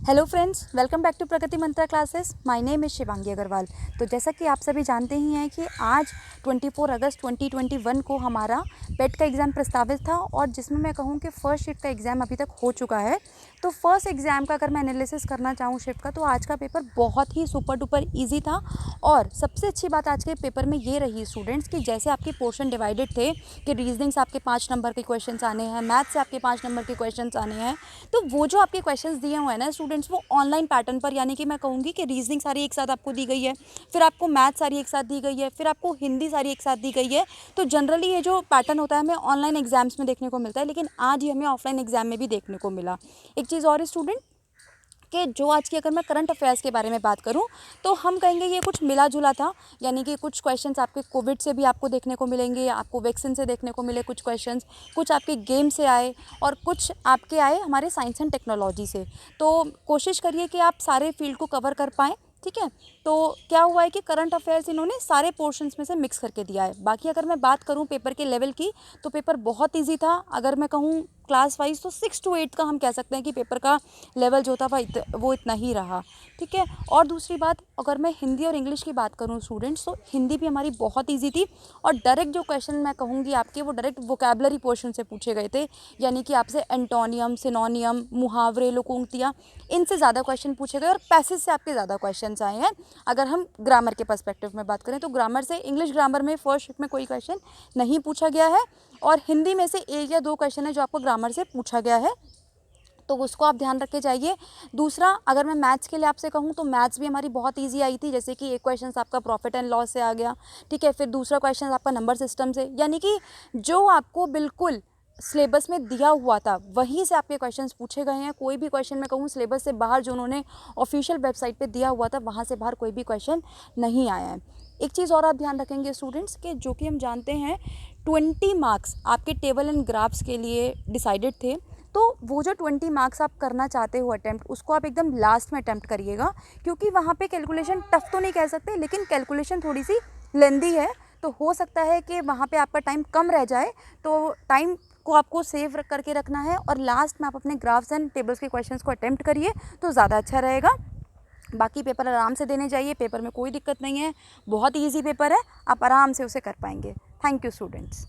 Hello friends, welcome back to Pragati Mantra classes. My name is Shivangi Agarwal. तो जैसा कि आप सभी जानते ही हैं कि आज 24 अगस्त 2021 को हमारा पेट का एग्ज़ाम प्रस्तावित था और जिसमें मैं कहूँ कि फ़र्स्ट शिफ्ट का एग्ज़ाम अभी तक हो चुका है। तो फर्स्ट एग्ज़ाम का अगर मैं एनालिसिस करना चाहूँ शिफ्ट का, तो आज का पेपर बहुत ही सुपर डुपर ईजी था। और सबसे अच्छी बात आज के पेपर में ये रही स्टूडेंट्स कि जैसे आपके पोर्शन डिवाइडेड थे कि रीजनिंग से आपके 5 नंबर के क्वेश्चन आने हैं, मैथ से आपके 5 नंबर के क्वेश्चन आने हैं, तो वो जो आपके क्वेश्चंस दिए हुए हैं ना स्टूडेंट्स, वो ऑनलाइन पैटर्न पर, यानी कि मैं कहूँगी कि रीजनिंग सारी एक साथ आपको दी गई है, फिर आपको मैथ सारी एक साथ दी गई है, फिर आपको हिंदी सारी एक साथ दी गई है। तो जनरली ये जो पैटर्न होता है हमें ऑनलाइन एग्जाम्स में देखने को मिलता है, लेकिन आज ही हमें ऑफलाइन एग्जाम में भी देखने को मिला। एक चीज़ और स्टूडेंट कि जो आज की अगर मैं करंट अफेयर्स के बारे में बात करूं तो हम कहेंगे ये कुछ मिला जुला था, यानी कि कुछ क्वेश्चंस आपके कोविड से भी आपको देखने को मिलेंगे, आपको वैक्सीन से देखने को मिले कुछ क्वेश्चंस, कुछ आपके गेम से आए और कुछ आपके आए हमारे साइंस एंड टेक्नोलॉजी से। तो कोशिश करिए कि आप सारे फील्ड को कवर कर पाएँ, ठीक है। तो क्या हुआ है कि करंट अफेयर्स इन्होंने सारे पोर्शंस में से मिक्स करके दिया है। बाकी अगर मैं बात करूं पेपर के लेवल की, तो पेपर बहुत इजी था। अगर मैं कहूं क्लास वाइज तो 6 to 8 का हम कह सकते हैं कि पेपर का लेवल जो था वो इतना ही रहा, ठीक है। और दूसरी बात, अगर मैं हिंदी और इंग्लिश की बात करूं स्टूडेंट्स, तो हिंदी भी हमारी बहुत ईजी थी और डायरेक्ट जो क्वेश्चन मैं कहूँगी आपके, वो डायरेक्ट वोकेबलरी पोर्शन से पूछे गए थे, यानी कि आपसे एंटोनियम, सिनोनियम, मुहावरे, लोकोक्तियाँ, इनसे ज़्यादा क्वेश्चन पूछे गए और पैसेज से आपके ज़्यादा क्वेश्चन आए हैं। अगर हम ग्रामर के पर्सपेक्टिव में बात करें तो ग्रामर से, इंग्लिश ग्रामर में फर्स्ट शिफ्ट में कोई क्वेश्चन नहीं पूछा गया है और हिंदी में से 1 या 2 क्वेश्चन है जो आपको ग्रामर से पूछा गया है, तो उसको आप ध्यान रख के जाइए। दूसरा, अगर मैं मैथ्स के लिए आपसे कहूँ तो मैथ्स भी हमारी बहुत इजी आई थी, जैसे कि एक क्वेश्चन आपका प्रॉफिट एंड लॉस से आ गया, ठीक है। फिर दूसरा क्वेश्चन आपका नंबर सिस्टम से, यानी कि जो आपको बिल्कुल सिलेबस में दिया हुआ था वहीं से आपके क्वेश्चंस पूछे गए हैं। कोई भी क्वेश्चन मैं कहूँ सिलेबस से बाहर, जो उन्होंने ऑफिशियल वेबसाइट पे दिया हुआ था वहाँ से बाहर कोई भी क्वेश्चन नहीं आया है। एक चीज़ और आप ध्यान रखेंगे स्टूडेंट्स के, जो कि हम जानते हैं 20 मार्क्स आपके टेबल एंड ग्राफ्स के लिए डिसाइडेड थे, तो वो जो 20 मार्क्स आप करना चाहते हो अटैम्प्ट, उसको आप एकदम लास्ट में अटैम्प्ट करिएगा, क्योंकि वहाँ पे कैलकुलेशन टफ तो नहीं कह सकते, लेकिन कैलकुलेशन थोड़ी सी लेंदी है। तो हो सकता है कि वहाँ पे आपका टाइम कम रह जाए, तो टाइम को आपको सेव करके रखना है और लास्ट में आप अपने ग्राफ्स एंड टेबल्स के क्वेश्चंस को अटैम्प्ट करिए तो ज़्यादा अच्छा रहेगा। बाकी पेपर आराम से देने जाइए, पेपर में कोई दिक्कत नहीं है, बहुत ईजी पेपर है, आप आराम से उसे कर पाएंगे। Thank you students.